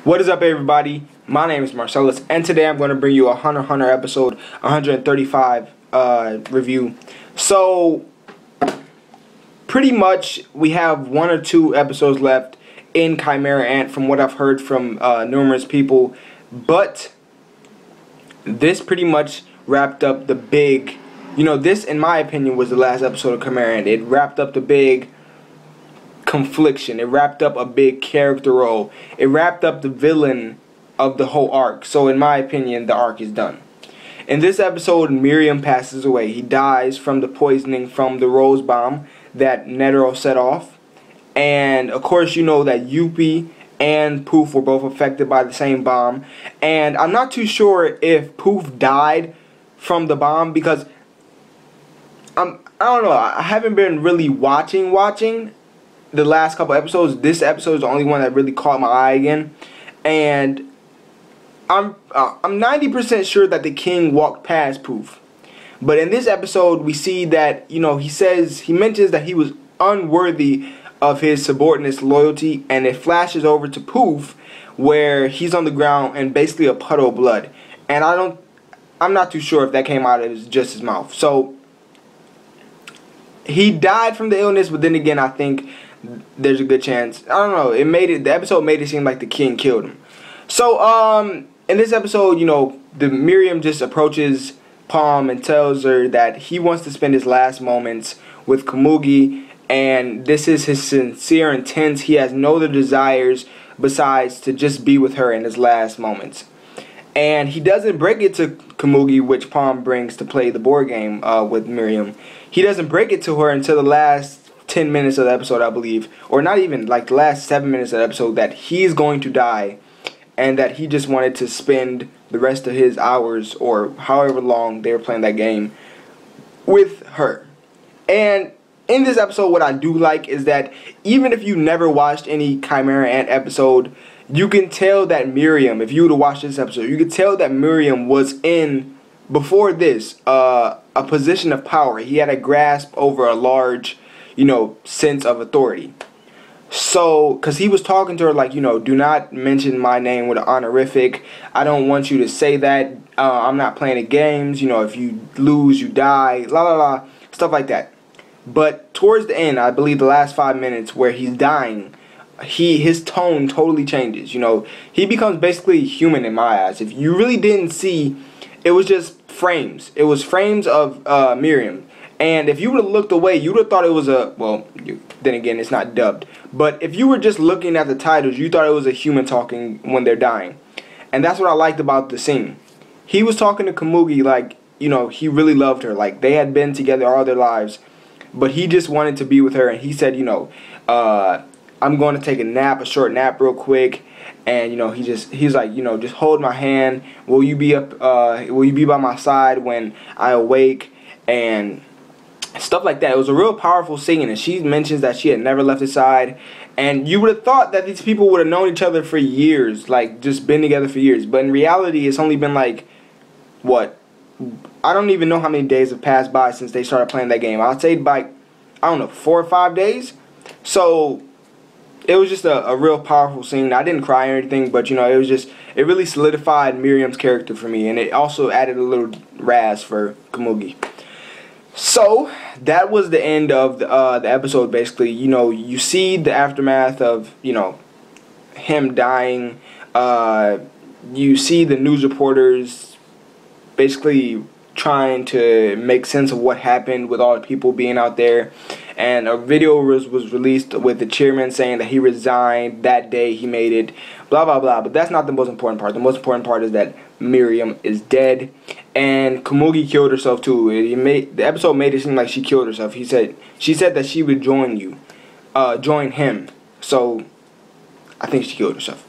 What is up, everybody? My name is Marcellus, and today I'm going to bring you a Hunter x Hunter episode 135 review. So, pretty much we have 1 or 2 episodes left in Chimera Ant from what I've heard from numerous people, but this pretty much wrapped up the big, this in my opinion was the last episode of Chimera Ant. It wrapped up the big confliction. It wrapped up a big character role. It wrapped up the villain of the whole arc. So in my opinion, the arc is done. In this episode, Mereum passes away. He dies from the poisoning from the rose bomb that Netero set off. And of course, you know that Yuppie and Poof were both affected by the same bomb. And I'm not too sure if Poof died from the bomb because I don't know. I haven't been really watching the last couple episodes. This episode is the only one that really caught my eye again, and I'm 90% sure that the king walked past Poof. But in this episode, we see that he mentions that he was unworthy of his subordinate's loyalty, and it flashes over to Poof where he's on the ground and basically a puddle of blood. And I'm not too sure if that came out of just his mouth. So he died from the illness, but then again, I think there's a good chance. I don't know. The episode made it seem like the king killed him. So, in this episode, the Mereum just approaches Palm and tells her that he wants to spend his last moments with Komugi, and this is his sincere intent. He has no other desires besides to just be with her in his last moments. And he doesn't break it to Komugi, which Palm brings to play the board game with Mereum. He doesn't break it to her until the last 10 minutes of the episode, I believe, or not even, like the last 7 minutes of the episode, that he's going to die and that he just wanted to spend the rest of his hours or however long they were playing that game with her. And in this episode, what I do like is that even if you never watched any Chimera Ant episode, you can tell that Mereum, if you were to watch this episode, you could tell that Mereum was in, before this, a position of power. He had a grasp over a large sense of authority. So, because he was talking to her like, do not mention my name with an honorific. I don't want you to say that. I'm not playing the games. If you lose, you die. La la la. Stuff like that. But towards the end, I believe the last 5 minutes where he's dying, his tone totally changes. He becomes basically human in my eyes. If you really didn't see, it was just frames. It was frames of Mereum. And if you would have looked away, you would have thought it was then again, it's not dubbed. But if you were just looking at the titles, you thought it was a human talking when they're dying. And that's what I liked about the scene. He was talking to Komugi like, he really loved her. Like, they had been together all their lives. But he just wanted to be with her. And he said, I'm going to take a short nap real quick. And, he's like, just hold my hand. Will you be by my side when I awake? And stuff like that. It was a real powerful scene, and she mentions that she had never left his side, and you would have thought that these people would have known each other for years, like just been together for years, but in reality it's only been like, what, I don't even know how many days have passed by since they started playing that game. I'd say by, I don't know, 4 or 5 days. So it was just a real powerful scene. I didn't cry or anything, but it really solidified Mereum's character for me, and it also added a little razz for Komugi. So that was the end of the episode. Basically, you see the aftermath of him dying. You see the news reporters basically trying to make sense of what happened with all the people being out there, and a video was released with the chairman saying that he resigned that day he made it, blah blah blah. But that's not the most important part. The most important part is that Mereum is dead, and Komugi killed herself too. The episode made it seem like she killed herself. She said that she would join him. So I think she killed herself.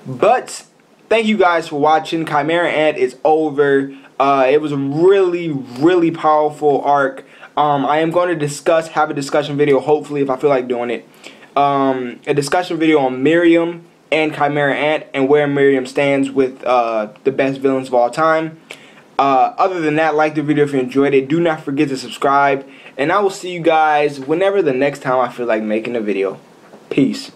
But thank you guys for watching. Chimera Ant is over. It was a really powerful arc. I am going to have a discussion video, hopefully, if I feel like doing it. A discussion video on Mereum and Chimera Ant and where Mereum stands with the best villains of all time. Other than that, like the video if you enjoyed it. Do not forget to subscribe. And I will see you guys whenever the next time I feel like making a video. Peace.